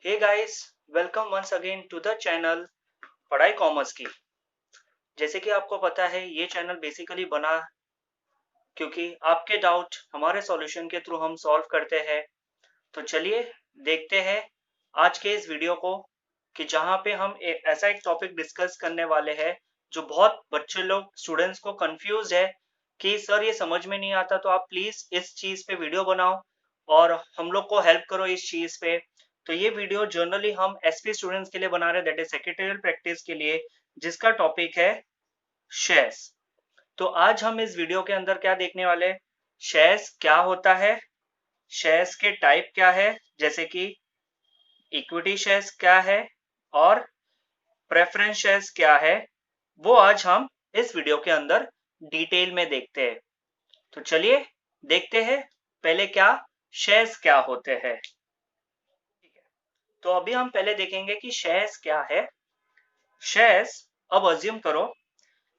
Hey guys, welcome once again to the channel पढ़ाई commerce की। जैसे कि आपको पता है ये चैनल बेसिकली बना क्योंकि आपके डाउट हमारे सॉल्यूशन के थ्रू हम सॉल्व करते हैं। तो चलिए देखते हैं आज के इस वीडियो को कि जहाँ पे हम ऐसा एक टॉपिक डिस्कस करने वाले हैं जो बहुत बच्चे लोग स्टूडेंट्स को कंफ्यूज है कि सर ये समझ में नहीं आता, तो आप प्लीज इस चीज पे वीडियो बनाओ और हम लोग को हेल्प करो इस चीज पे। तो ये वीडियो जनरली हम एसपी स्टूडेंट्स के लिए बना रहे हैं, दैट इज सेक्रेटरियल प्रैक्टिस के लिए, जिसका टॉपिक है शेयर्स। तो आज हम इस वीडियो के अंदर क्या देखने वाले हैं, शेयर्स क्या होता है, शेयर्स के टाइप क्या है, जैसे कि इक्विटी शेयर्स क्या है और प्रेफरेंस शेयर्स क्या है, वो आज हम इस वीडियो के अंदर डिटेल में देखते हैं। तो चलिए देखते हैं पहले क्या शेयर्स क्या होते हैं। ठीक है, तो अभी हम पहले देखेंगे कि शेयर्स क्या है। शेयर्स, अब अज्यूम करो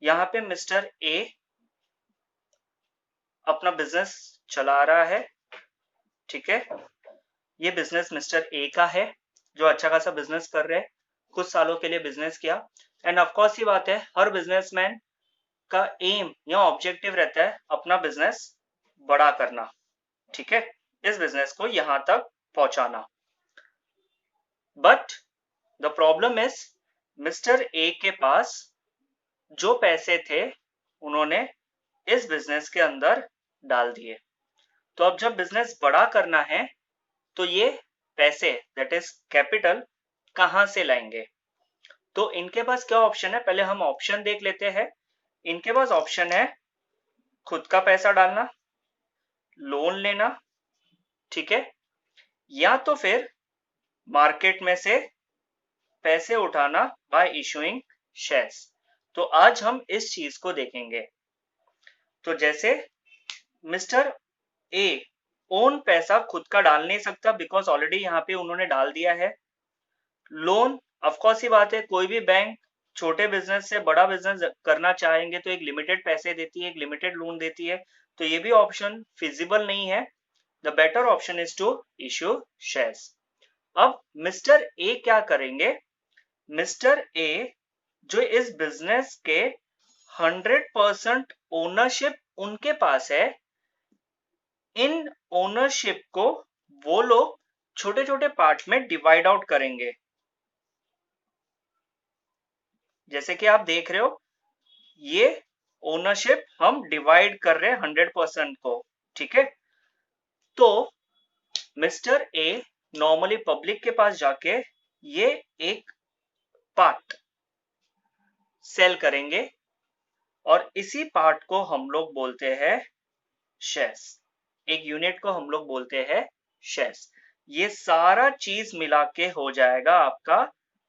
यहाँ पे मिस्टर ए अपना बिजनेस चला रहा है। ठीक है, ये बिजनेस मिस्टर ए का है जो अच्छा खासा बिजनेस कर रहे हैं, कुछ सालों के लिए बिजनेस किया। एंड ऑफकोर्स ये बात है, हर बिजनेसमैन का एम या ऑब्जेक्टिव रहता है अपना बिजनेस बड़ा करना। ठीक है, इस बिजनेस को यहां तक पहुंचाना। But the problem is mister A के पास जो पैसे थे उन्होंने इस बिजनेस के अंदर डाल दिए। तो अब जब बिजनेस बड़ा करना है तो ये पैसे, दैट इज कैपिटल, कहां से लाएंगे। तो इनके पास क्या ऑप्शन है, पहले हम ऑप्शन देख लेते हैं। इनके पास ऑप्शन है खुद का पैसा डालना, लोन लेना, ठीक है, या तो फिर मार्केट में से पैसे उठाना बाय इशूइंग शेयर्स। तो आज हम इस चीज को देखेंगे। तो जैसे मिस्टर ए ओन पैसा खुद का डाल नहीं सकता बिकॉज ऑलरेडी यहाँ पे उन्होंने डाल दिया है। लोन, ऑफकोर्स ही बात है, कोई भी बैंक छोटे बिजनेस से बड़ा बिजनेस करना चाहेंगे तो एक लिमिटेड पैसे देती है, एक लिमिटेड लोन देती है, तो ये भी ऑप्शन फिजिबल नहीं है। The better option is to issue shares. अब मिस्टर ए क्या करेंगे, मिस्टर ए जो इस बिजनेस के 100% ओनरशिप उनके पास है, इन ओनरशिप को वो लोग छोटे छोटे पार्ट में डिवाइड आउट करेंगे। जैसे कि आप देख रहे हो, ये ओनरशिप हम डिवाइड कर रहे हैं 100% को। ठीक है, तो मिस्टर ए नॉर्मली पब्लिक के पास जाके ये एक पार्ट सेल करेंगे और इसी पार्ट को हम लोग बोलते हैं शेयर्स। एक यूनिट को हम लोग बोलते हैं शेयर्स। ये सारा चीज मिला के हो जाएगा आपका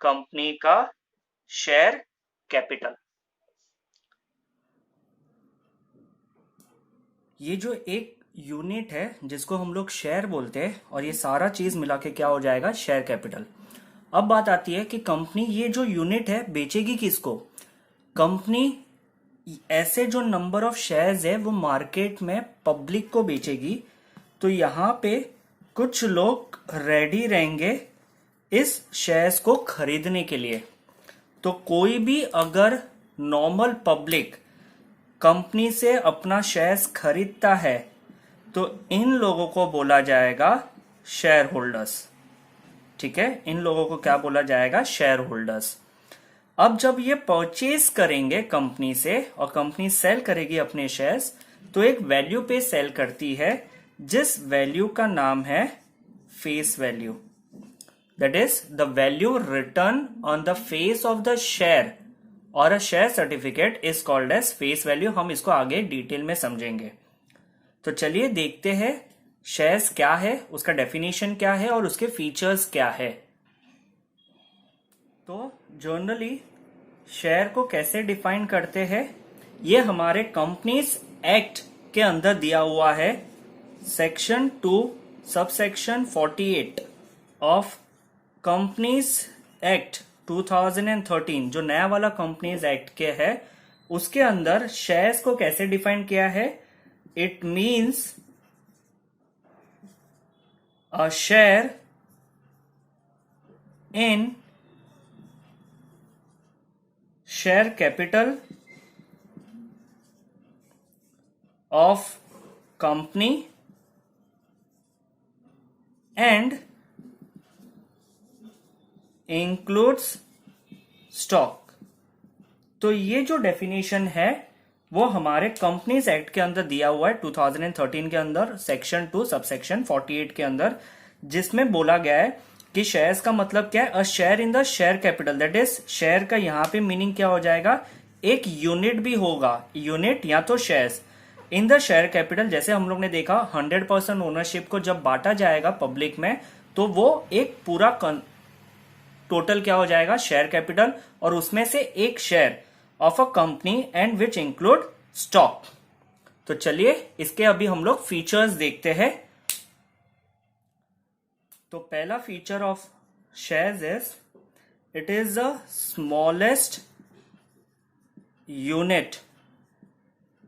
कंपनी का शेयर कैपिटल। ये जो एक यूनिट है जिसको हम लोग शेयर बोलते हैं और ये सारा चीज मिला के क्या हो जाएगा, शेयर कैपिटल। अब बात आती है कि कंपनी ये जो यूनिट है बेचेगी किसको। कंपनी ऐसे जो नंबर ऑफ शेयर्स है वो मार्केट में पब्लिक को बेचेगी। तो यहाँ पे कुछ लोग रेडी रहेंगे इस शेयर्स को खरीदने के लिए। तो कोई भी अगर नॉर्मल पब्लिक कंपनी से अपना शेयर्स खरीदता है तो इन लोगों को बोला जाएगा शेयर होल्डर्स। ठीक है, इन लोगों को क्या बोला जाएगा, शेयर होल्डर्स। अब जब ये परचेज करेंगे कंपनी से और कंपनी सेल करेगी अपने शेयर्स, तो एक वैल्यू पे सेल करती है जिस वैल्यू का नाम है face value. That is the value return on the face of the share और a share certificate is called as face value. हम इसको आगे डिटेल में समझेंगे। तो चलिए देखते हैं शेयर्स क्या है, उसका डेफिनेशन क्या है और उसके फीचर्स क्या है। तो जनरली शेयर को कैसे डिफाइन करते हैं, ये हमारे कंपनीज एक्ट के अंदर दिया हुआ है। Section 2 subsection 48 of companies act 2013, जो नया वाला कंपनीज एक्ट के है, उसके अंदर शेयर्स को कैसे डिफाइन किया है। It means a share in share capital of company and includes stock. तो ये जो डेफिनेशन है वो हमारे कंपनीज एक्ट के अंदर दिया हुआ है 2013 के अंदर सेक्शन 2 सबसेक्शन 48 के अंदर, जिसमें बोला गया है कि शेयर्स का मतलब क्या है, a share in the share capital, that is share का यहां पे मीनिंग क्या हो जाएगा, एक यूनिट भी होगा, यूनिट या तो shares in the share capital. जैसे हम लोग ने देखा 100% ओनरशिप को जब बांटा जाएगा पब्लिक में तो वो एक पूरा टोटल क्या हो जाएगा, शेयर कैपिटल, और उसमें से एक share of a company and which include stock. तो चलिए इसके अभी हम लोग फीचर्स देखते हैं। तो पहला feature of shares is it is the smallest unit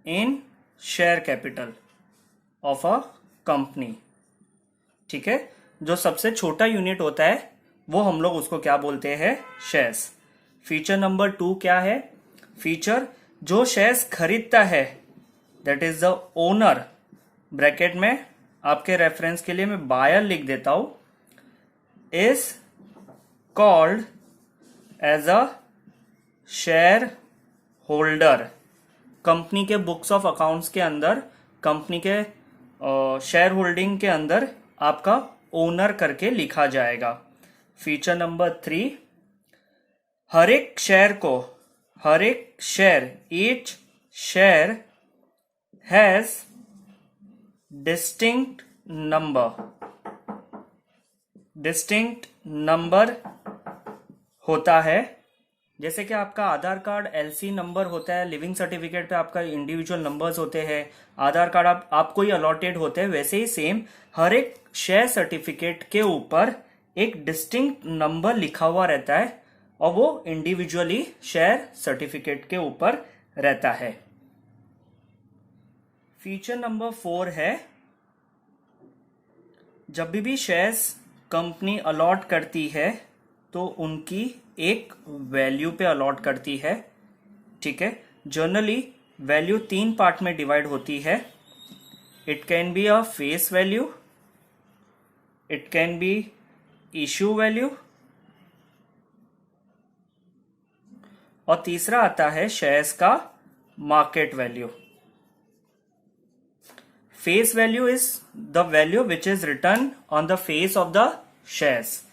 in share capital of a company. ठीक है, जो सबसे छोटा यूनिट होता है वो हम लोग उसको क्या बोलते हैं, शेयर्स। फीचर नंबर 2 क्या है, फीचर जो शेयर्स खरीदता है that is the owner, bracket में आपके रेफरेंस के लिए मैं बायर लिख देता हूं, is called as a share holder. Company के बुक्स ऑफ अकाउंट्स के अंदर, कंपनी के शेयर होल्डिंग के अंदर आपका ओनर करके लिखा जाएगा। फीचर नंबर 3, हर एक share each share has distinct number होता है। जैसे कि आपका आधार कार्ड एलसी नंबर होता है, लिविंग सर्टिफिकेट पे आपका इंडिविजुअल नंबर्स होते हैं, आधार कार्ड आपको ही अलॉटेड होते हैं, वैसे ही सेम हर एक शेयर सर्टिफिकेट के ऊपर एक डिस्टिंक्ट नंबर लिखा हुआ रहता है और वो इंडिविजुअली शेयर सर्टिफिकेट के ऊपर रहता है। फीचर नंबर 4 है, जब भी शेयर्स कंपनी अलॉट करती है तो उनकी एक वैल्यू पे अलॉट करती है। ठीक है, जनरली वैल्यू 3 पार्ट में डिवाइड होती है। It can be a face value, it can be issue value, और तीसरा आता है शेयर्स का market value. Face value is the value which is return on the face of the shares.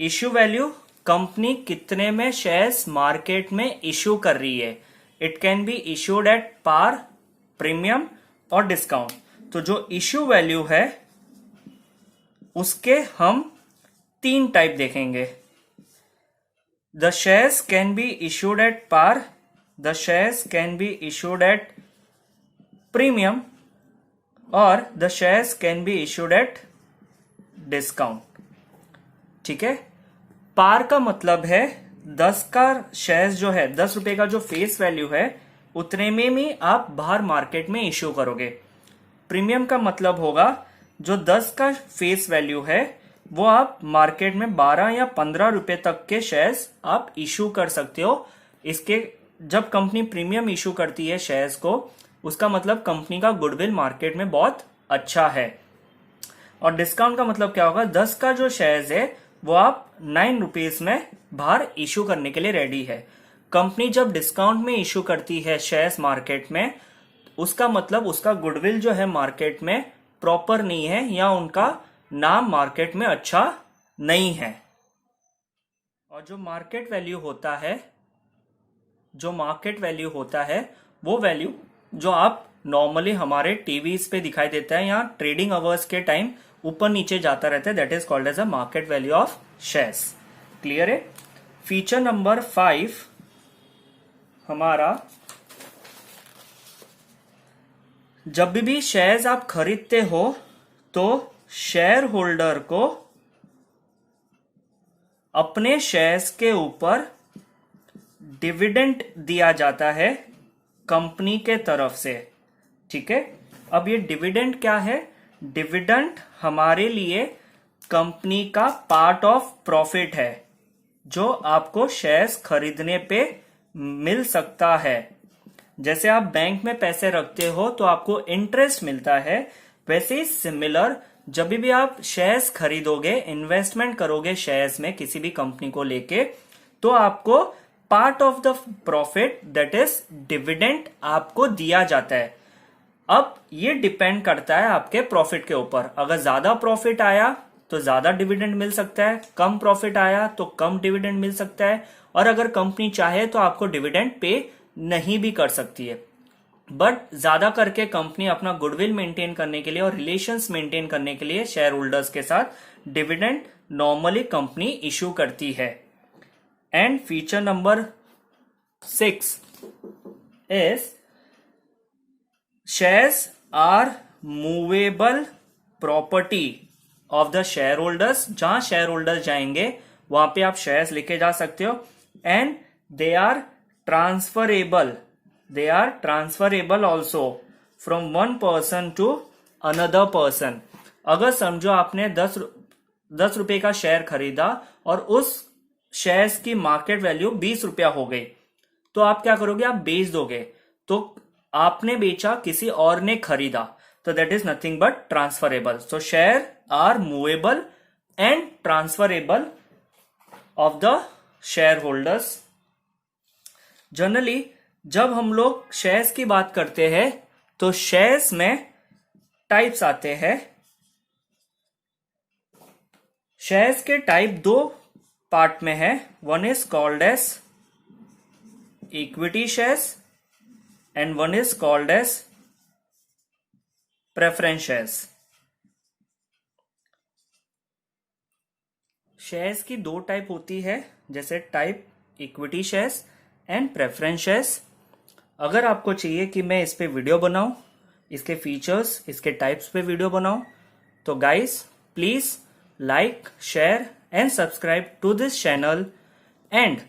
Issue value, company कितने में shares market में issue कर रही है। It can be issued at par, premium और डिस्काउंट। तो जो इश्यू वैल्यू है उसके हम 3 टाइप देखेंगे। The shares can be issued at par, the shares can be issued at premium, और the shares can be issued at discount। ठीक है, पार का मतलब है 10 का शेयर्स जो है, 10 रुपए का जो फेस वैल्यू है उतने में भी आप बाहर मार्केट में इश्यू करोगे। प्रीमियम का मतलब होगा जो 10 का फेस वैल्यू है वो आप मार्केट में 12 या 15 रुपए तक के शेयर्स आप इशू कर सकते हो। इसके जब कंपनी प्रीमियम इशू करती है शेयर्स को, उसका मतलब कंपनी का गुडविल मार्केट में बहुत अच्छा है। और डिस्काउंट का मतलब क्या होगा, 10 का जो शेयर्स है वो आप 9 रुपीज में बाहर इशू करने के लिए रेडी है। कंपनी जब डिस्काउंट में इशू करती है शेयर्स मार्केट में, उसका मतलब उसका गुडविल जो है मार्केट में प्रॉपर नहीं है या उनका नाम मार्केट में अच्छा नहीं है। और जो मार्केट वैल्यू होता है वो वैल्यू जो आप नॉर्मली हमारे टीवीज पे दिखाई देता है या ट्रेडिंग आवर्स के टाइम ऊपर नीचे जाता रहता है, that is called as a market value of shares. Clear है। फीचर नंबर 5 हमारा, जब भी शेयर्स आप खरीदते हो तो शेयर होल्डर को अपने शेयर्स के ऊपर डिविडेंड दिया जाता है कंपनी के तरफ से। ठीक है, अब ये डिविडेंड क्या है, डिविडेंड हमारे लिए कंपनी का पार्ट ऑफ प्रॉफिट है जो आपको शेयर्स खरीदने पे मिल सकता है। जैसे आप बैंक में पैसे रखते हो तो आपको इंटरेस्ट मिलता है, वैसे ही सिमिलर जब भी आप शेयर्स खरीदोगे, इन्वेस्टमेंट करोगे शेयर्स में किसी भी कंपनी को लेके, तो आपको part of the profit that is dividend आपको दिया जाता है। अब ये डिपेंड करता है आपके प्रॉफिट के ऊपर। अगर ज्यादा प्रॉफिट आया तो ज्यादा डिविडेंड मिल सकता है, कम प्रॉफिट आया तो कम डिविडेंड मिल सकता है, और अगर कंपनी चाहे तो आपको डिविडेंड पे नहीं भी कर सकती है। बट ज्यादा करके कंपनी अपना गुडविल मेंटेन करने के लिए और रिलेशंस मेंटेन करने के लिए शेयर होल्डर्स के साथ डिविडेंड नॉर्मली कंपनी इशू करती है। And feature number 6 is shares are movable property of the share holders. जहां शेयर होल्डर्स जाएंगे वहां पे आप शेयर्स लेके जा सकते हो। And they are transferable also from one person to another person. अगर समझो आपने 10 रुपए का शेयर खरीदा और उस शेयर्स की मार्केट वैल्यू 20 रुपया हो गई, तो आप क्या करोगे? आप बेच दोगे। तो आपने बेचा, किसी और ने खरीदा, तो that is nothing but transferable. So share are movable and transferable of the share holders. Generally जब हम लोग शेयर्स की बात करते हैं तो शेयर्स में टाइप्स आते हैं। शेयर्स के टाइप 2 पार्ट में है। One is called as equity shares and one is called as preference shares. Shares की 2 टाइप होती है, जैसे type equity shares and preference shares. अगर आपको चाहिए कि मैं इस पे वीडियो बनाऊं, इसके फीचर्स, इसके टाइप्स पे वीडियो बनाऊं, तो guys please like, share and subscribe to this channel. And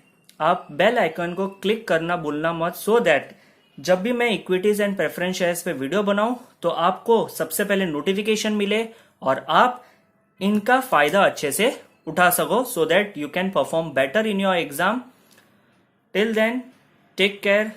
आप बेल आइकन को क्लिक करना भूलना मत, सो दैट जब भी मैं इक्विटीज एंड प्रेफरेंस शेयर्स पे वीडियो बनाऊं तो आपको सबसे पहले नोटिफिकेशन मिले और आप इनका फायदा अच्छे से उठा सको, so that you can perform better in your exam. Till then, take care.